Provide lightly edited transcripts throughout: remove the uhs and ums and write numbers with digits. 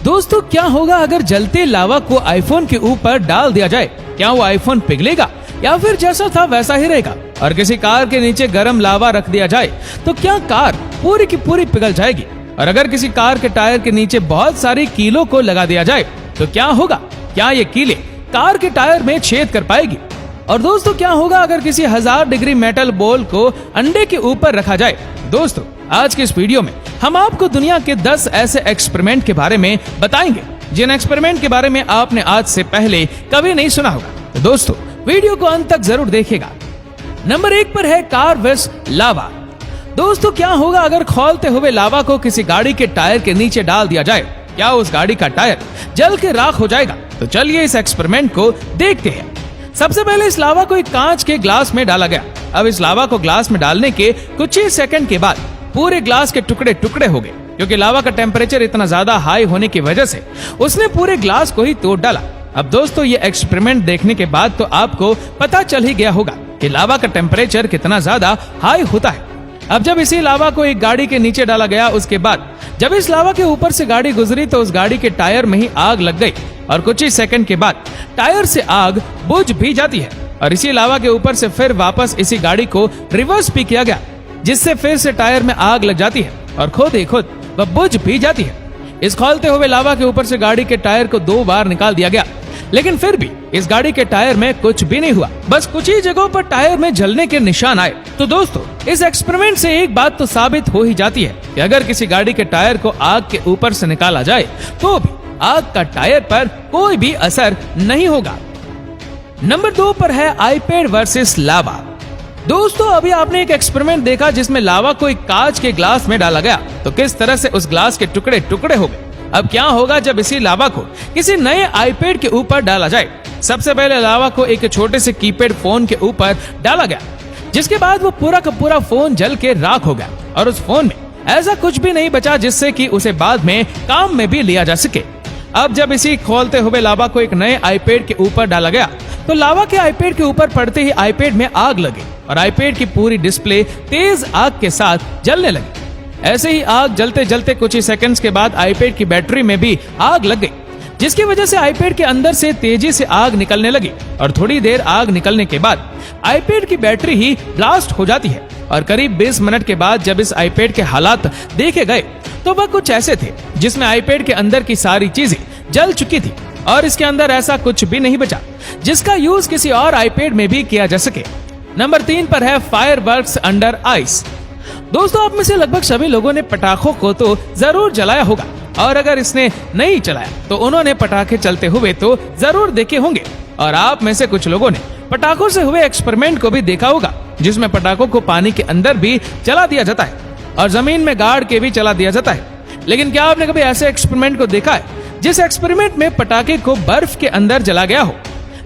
दोस्तों क्या होगा अगर जलते लावा को आईफोन के ऊपर डाल दिया जाए? क्या वो आईफोन पिघलेगा या फिर जैसा था वैसा ही रहेगा? और किसी कार के नीचे गर्म लावा रख दिया जाए तो क्या कार पूरी की पूरी पिघल जाएगी? और अगर किसी कार के टायर के नीचे बहुत सारी कीलों को लगा दिया जाए तो क्या होगा? क्या ये कीले कार के टायर में छेद कर पाएगी? और दोस्तों क्या होगा अगर किसी 1000 डिग्री मेटल बॉल को अंडे के ऊपर रखा जाए? दोस्तों आज के इस वीडियो में हम आपको दुनिया के 10 ऐसे एक्सपेरिमेंट के बारे में बताएंगे जिन एक्सपेरिमेंट के बारे में आपने आज से पहले कभी नहीं सुना होगा। तो दोस्तों वीडियो को अंत तक जरूर देखिएगा। नंबर 1 पर है कार विस लावा। दोस्तों क्या होगा अगर खौलते हुए लावा को किसी गाड़ी के टायर के नीचे डाल दिया जाए? क्या उस गाड़ी का टायर जल के राख हो जाएगा? तो चलिए इस एक्सपेरिमेंट को देखते हैं। सबसे पहले इस लावा को एक कांच के ग्लास में डाला गया। अब इस लावा को ग्लास में डालने के कुछ ही सेकंड के बाद पूरे ग्लास के टुकड़े टुकड़े हो गए, क्योंकि लावा का टेम्परेचर इतना ज्यादा हाई होने की वजह से उसने पूरे ग्लास को ही तोड़ डाला। अब दोस्तों ये एक्सपेरिमेंट देखने के बाद तो आपको पता चल ही गया होगा कि लावा का टेम्परेचर कितना ज्यादा हाई होता है। अब जब इसी लावा को एक गाड़ी के नीचे डाला गया, उसके बाद जब इस लावा के ऊपर से गाड़ी गुजरी तो उस गाड़ी के टायर में ही आग लग गई और कुछ ही सेकंड के बाद टायर से आग बुझ भी जाती है। और इसी लावा के ऊपर से फिर वापस इसी गाड़ी को रिवर्स भी किया गया, जिससे फिर से टायर में आग लग जाती है और खुद ही खुद वह बुझ भी जाती है। इस खौलते हुए लावा के ऊपर से गाड़ी के टायर को 2 बार निकाल दिया गया, लेकिन फिर भी इस गाड़ी के टायर में कुछ भी नहीं हुआ। बस कुछ ही जगहों पर टायर में जलने के निशान आए। तो दोस्तों इस एक्सपेरिमेंट से एक बात तो साबित हो ही जाती है कि अगर किसी गाड़ी के टायर को आग के ऊपर से निकाला जाए तो भी आग का टायर पर कोई भी असर नहीं होगा। नंबर 2 पर है आईपैड वर्सेस लावा। दोस्तों अभी आपने एक एक्सपेरिमेंट देखा जिसमें लावा को एक कांच के ग्लास में डाला गया तो किस तरह से उस ग्लास के टुकड़े टुकड़े हो गए। अब क्या होगा जब इसी लावा को किसी नए आईपैड के ऊपर डाला जाए? सबसे पहले लावा को एक छोटे से कीपैड फोन के ऊपर डाला गया, जिसके बाद वो पूरा का पूरा फोन जल के राख हो गया और उस फोन में ऐसा कुछ भी नहीं बचा जिससे कि उसे बाद में काम में भी लिया जा सके। अब जब इसी खोलते हुए लावा को एक नए आईपैड के ऊपर डाला गया तो लावा के आईपैड के ऊपर पड़ते ही आईपैड में आग लगी और आईपैड की पूरी डिस्प्ले तेज आग के साथ जलने लगी। ऐसे ही आग जलते जलते कुछ ही सेकंड्स के बाद आईपैड की बैटरी में भी आग लग गई, जिसकी वजह से आईपैड के अंदर से तेजी से आग निकलने लगी और थोड़ी देर आग निकलने के बाद आईपैड की बैटरी ही ब्लास्ट हो जाती है। और करीब 20 मिनट के बाद जब इस आईपैड के हालात देखे गए तो वह कुछ ऐसे थे जिसमें आईपैड के अंदर की सारी चीजें जल चुकी थी और इसके अंदर ऐसा कुछ भी नहीं बचा जिसका यूज किसी और आईपैड में भी किया जा सके। नंबर 3 पर है फायरवर्क्स अंडर आइस। दोस्तों आप में से लगभग सभी लोगों ने पटाखों को तो जरूर जलाया होगा, और अगर इसने नहीं चलाया तो उन्होंने पटाखे चलते हुए तो जरूर देखे होंगे। और आप में से कुछ लोगों ने पटाखों से हुए एक्सपेरिमेंट को भी देखा होगा, जिसमें पटाखों को पानी के अंदर भी चला दिया जाता है और जमीन में गाड़ के भी चला दिया जाता है। लेकिन क्या आपने कभी ऐसे एक्सपेरिमेंट को देखा है जिस एक्सपेरिमेंट में पटाखे को बर्फ के अंदर जला गया हो?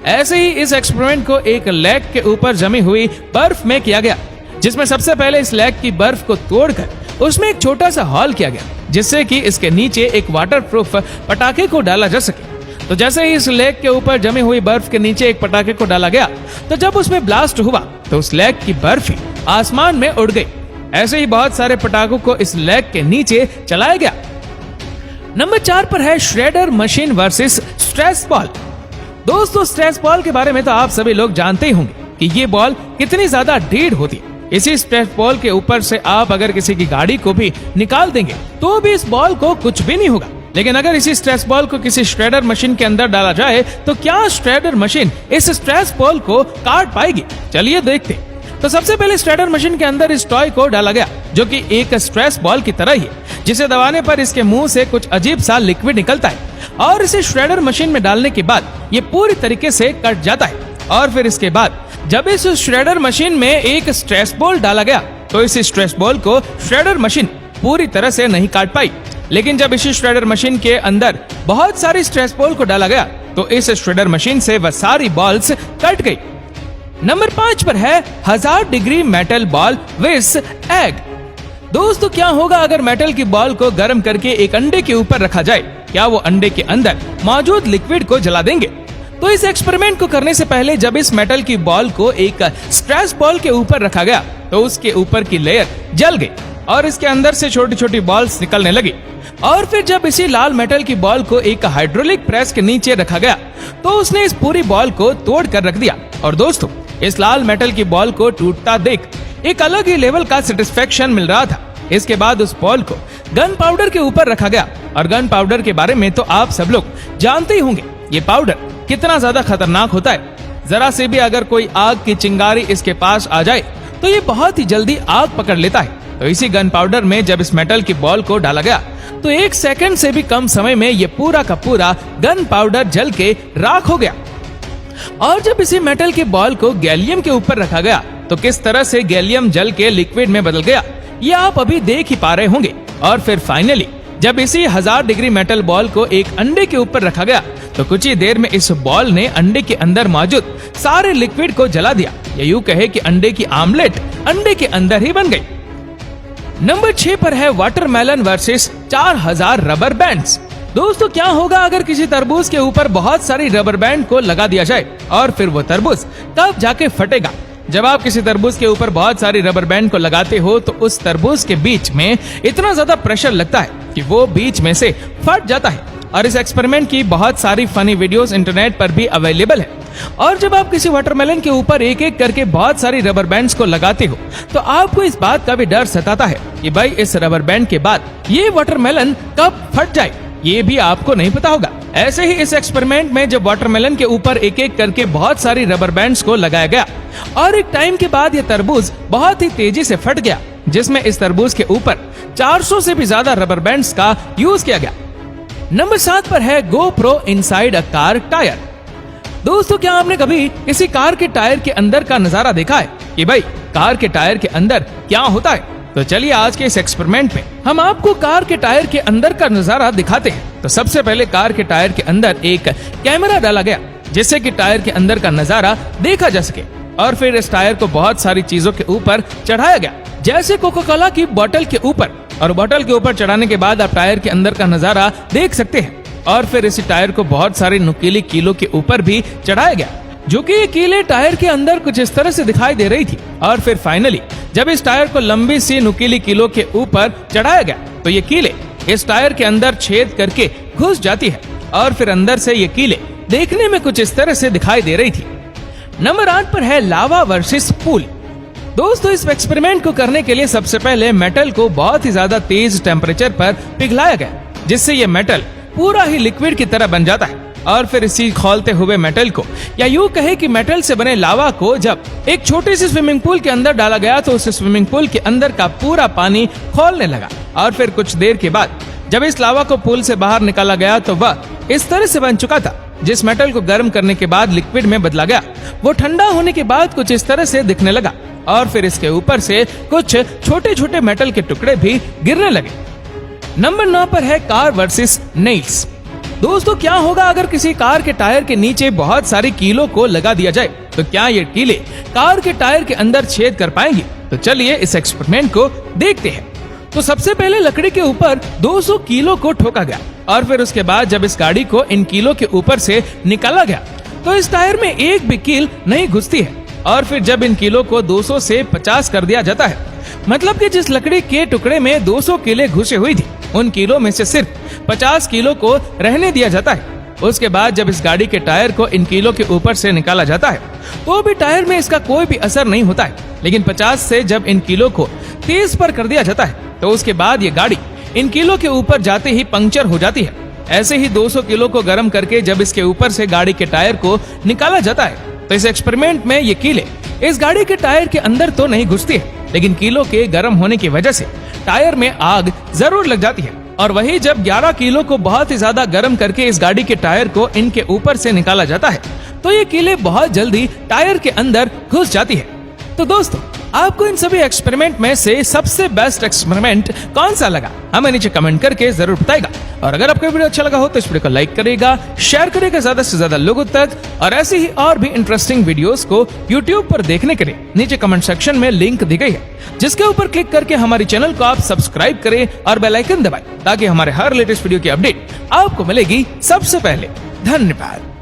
ऐसे ही इस एक्सपेरिमेंट को एक लेक के ऊपर जमी हुई बर्फ में किया गया, जिसमें सबसे पहले इस लेक की बर्फ को तोड़कर उसमें एक छोटा सा हॉल किया गया, जिससे कि इसके नीचे एक वाटरप्रूफ पटाखे को डाला जा सके। तो जैसे ही इस लेक के ऊपर जमी हुई बर्फ के नीचे एक पटाखे को डाला गया तो जब उसमें ब्लास्ट हुआ तो उस लेक की बर्फ ही आसमान में उड़ गई। ऐसे ही बहुत सारे पटाखों को इस लेक के नीचे चलाया गया। नंबर 4 पर है shredder machine versus stress ball. दोस्तों स्ट्रेस बॉल के बारे में तो आप सभी लोग जानते ही होंगे कि ये बॉल कितनी ज्यादा ढीठ होती है। इसी स्ट्रेस बॉल के ऊपर से आप अगर किसी की गाड़ी को भी निकाल देंगे तो भी इस बॉल को कुछ भी नहीं होगा। लेकिन अगर इसी स्ट्रेस बॉल को किसी श्रेडर मशीन के अंदर डाला जाए तो क्या श्रेडर मशीन इस स्ट्रेस बॉल को काट पाएगी? चलिए देखते। तो सबसे पहले श्रेडर मशीन के अंदर इस टॉय को डाला गया, जो कि एक स्ट्रेस बॉल की तरह ही है, जिसे दबाने पर इसके मुंह से कुछ अजीब सा लिक्विड निकलता है और इसे श्रेडर मशीन में डालने के बाद ये पूरी तरीके से कट जाता है। और फिर इसके बाद जब इस श्रेडर मशीन में एक स्ट्रेस बॉल डाला गया तो इस स्ट्रेस बॉल को श्रेडर मशीन पूरी तरह से नहीं काट पाई। लेकिन जब इस श्रेडर मशीन के अंदर बहुत सारी स्ट्रेस बॉल को डाला गया तो इस श्रेडर मशीन से वह सारी बॉल्स कट गई। नंबर 5 पर है 1000 डिग्री मेटल बॉल विस एग। दोस्तों क्या होगा अगर मेटल की बॉल को गर्म करके एक अंडे के ऊपर रखा जाए? क्या वो अंडे के अंदर मौजूद लिक्विड को जला देंगे? तो इस एक्सपेरिमेंट को करने से पहले जब इस मेटल की बॉल को एक स्ट्रेस बॉल के ऊपर रखा गया तो उसके ऊपर की लेयर जल गई और इसके अंदर से छोटी छोटी बॉल्स निकलने लगी और फिर जब इसी लाल मेटल की बॉल को एक हाइड्रोलिक प्रेस के नीचे रखा गया तो उसने इस पूरी बॉल को तोड़ कर रख दिया। और दोस्तों, इस लाल मेटल की बॉल को टूटता देख एक अलग ही लेवल का सेटिस्फेक्शन मिल रहा था। इसके बाद उस बॉल को गन पाउडर के ऊपर रखा गया। और गन पाउडर के बारे में तो आप सब लोग जानते ही होंगे, ये पाउडर कितना ज्यादा खतरनाक होता है। जरा से भी अगर कोई आग की चिंगारी इसके पास आ जाए तो ये बहुत ही जल्दी आग पकड़ लेता है। तो इसी गन पाउडर में जब इस मेटल की बॉल को डाला गया तो 1 सेकंड से भी कम समय में ये पूरा का पूरा गन पाउडर जल के राख हो गया। और जब इसी मेटल की बॉल को गैलियम के ऊपर रखा गया तो किस तरह से गैलियम जल के लिक्विड में बदल गया, ये आप अभी देख ही पा रहे होंगे। और फिर फाइनली जब इसी 1000 डिग्री मेटल बॉल को एक अंडे के ऊपर रखा गया तो कुछ ही देर में इस बॉल ने अंडे के अंदर मौजूद सारे लिक्विड को जला दिया। या यूं कहे कि अंडे की आमलेट अंडे के अंदर ही बन गई। नंबर 6 पर है वाटरमेलन वर्सेस 4000 रबर बैंड्स। दोस्तों, क्या होगा अगर किसी तरबूज के ऊपर बहुत सारी रबर बैंड को लगा दिया जाए और फिर वो तरबूज तब जाके फटेगा। जब आप किसी तरबूज के ऊपर बहुत सारी रबर बैंड को लगाते हो तो उस तरबूज के बीच में इतना ज्यादा प्रेशर लगता है कि वो बीच में से फट जाता है। और इस एक्सपेरिमेंट की बहुत सारी फनी वीडियोस इंटरनेट पर भी अवेलेबल है। और जब आप किसी वाटरमेलन के ऊपर एक एक करके बहुत सारी रबर बैंड्स को लगाते हो तो आपको इस बात का भी डर सताता है कि भाई इस रबर बैंड के बाद ये वाटरमेलन कब फट जाए, ये भी आपको नहीं पता होगा। ऐसे ही इस एक्सपेरिमेंट में जब वाटरमेलन के ऊपर एक एक करके बहुत सारी रबर बैंड्स को लगाया गया और एक टाइम के बाद ये तरबूज बहुत ही तेजी से फट गया, जिसमें इस तरबूज के ऊपर 400 से भी ज्यादा रबर बैंड्स का यूज किया गया। नंबर 7 पर है GoPro inside a car tyre. दोस्तों, क्या आपने कभी किसी कार के टायर के अंदर का नजारा देखा है कि भाई कार के टायर के अंदर क्या होता है? तो चलिए आज के इस एक्सपेरिमेंट में हम आपको कार के टायर के अंदर का नजारा दिखाते हैं। तो सबसे पहले कार के टायर के अंदर एक कैमरा डाला गया जिससे कि टायर के अंदर का नजारा देखा जा सके। और फिर इस टायर को बहुत सारी चीजों के ऊपर चढ़ाया गया, जैसे कोका कोला की बोतल के ऊपर। और बोतल के ऊपर चढ़ाने के बाद आप टायर के अंदर का नजारा देख सकते हैं। और फिर इसी टायर को बहुत सारी नुकीली कीलों के ऊपर भी चढ़ाया गया, जो कि ये कीले टायर के अंदर कुछ इस तरह से दिखाई दे रही थी। और फिर फाइनली जब इस टायर को लंबी सी नुकीली कीलों के ऊपर चढ़ाया गया तो ये कीले इस टायर के अंदर छेद करके घुस जाती है। और फिर अंदर से ये कीले देखने में कुछ इस तरह से दिखाई दे रही थी। नंबर 8 पर है लावा वर्सेस पूल। दोस्तों, इस एक्सपेरिमेंट को करने के लिए सबसे पहले मेटल को बहुत ही ज्यादा तेज टेम्परेचर पर पिघलाया गया, जिससे ये मेटल पूरा ही लिक्विड की तरह बन जाता है। और फिर इसी खौलते हुए मेटल को, या यूं कहे कि मेटल से बने लावा को जब एक छोटी सी स्विमिंग पूल के अंदर डाला गया तो उस स्विमिंग पूल के अंदर का पूरा पानी खौलने लगा। और फिर कुछ देर के बाद जब इस लावा को पूल से बाहर निकाला गया तो वह इस तरह से बन चुका था। जिस मेटल को गर्म करने के बाद लिक्विड में बदला गया वो ठंडा होने के बाद कुछ इस तरह से दिखने लगा। और फिर इसके ऊपर से कुछ छोटे छोटे मेटल के टुकड़े भी गिरने लगे। नंबर 9 पर है कार वर्सेस नेल्स। दोस्तों, क्या होगा अगर किसी कार के टायर के नीचे बहुत सारी कीलों को लगा दिया जाए? तो क्या ये कीले कार के टायर के अंदर छेद कर पाएंगे? तो चलिए इस एक्सपेरिमेंट को देखते हैं। तो सबसे पहले लकड़ी के ऊपर 200 कीलो को ठोका गया और फिर उसके बाद जब इस गाड़ी को इन कीलों के ऊपर से निकाला गया तो इस टायर में एक भी कील नहीं घुसती है। और फिर जब इन कीलों को 200 से 50 कर दिया जाता है, मतलब कि जिस लकड़ी के टुकड़े में 200 कीले घुसे हुई थी उन कीलों में से सिर्फ 50 कीलो को रहने दिया जाता है। उसके बाद जब इस गाड़ी के टायर को इन कीलों के ऊपर से निकाला जाता है तो भी टायर में इसका कोई भी असर नहीं होता है। लेकिन 50 से जब इन कीलों को 30 पर कर दिया जाता है तो उसके बाद ये गाड़ी इन कीलों के ऊपर जाते ही पंक्चर हो जाती है। ऐसे ही 200 किलो को गर्म करके जब इसके ऊपर से गाड़ी के टायर को निकाला जाता है तो इस एक्सपेरिमेंट में ये कीले इस गाड़ी के टायर के अंदर तो नहीं घुसती है, लेकिन कीलों के गर्म होने की वजह से टायर में आग जरूर लग जाती है। और वही जब 11 किलो को बहुत ही ज्यादा गर्म करके इस गाड़ी के टायर को इनके ऊपर से निकाला जाता है तो ये कीले बहुत जल्दी टायर के अंदर घुस जाती है। तो दोस्तों, आपको इन सभी एक्सपेरिमेंट में से सबसे बेस्ट एक्सपेरिमेंट कौन सा लगा हमें नीचे कमेंट करके जरूर बताएगा। और अगर आपको वीडियो अच्छा लगा हो तो इस वीडियो को लाइक करेगा, शेयर करेगा ज्यादा से ज्यादा लोगों तक। और ऐसी ही और भी इंटरेस्टिंग वीडियोस को YouTube पर देखने के लिए नीचे कमेंट सेक्शन में लिंक दी गई है, जिसके ऊपर क्लिक करके हमारे चैनल को आप सब्सक्राइब करें और बेल आइकन दबाएं ताकि हमारे हर लेटेस्ट वीडियो की अपडेट आपको मिलेगी सबसे पहले। धन्यवाद।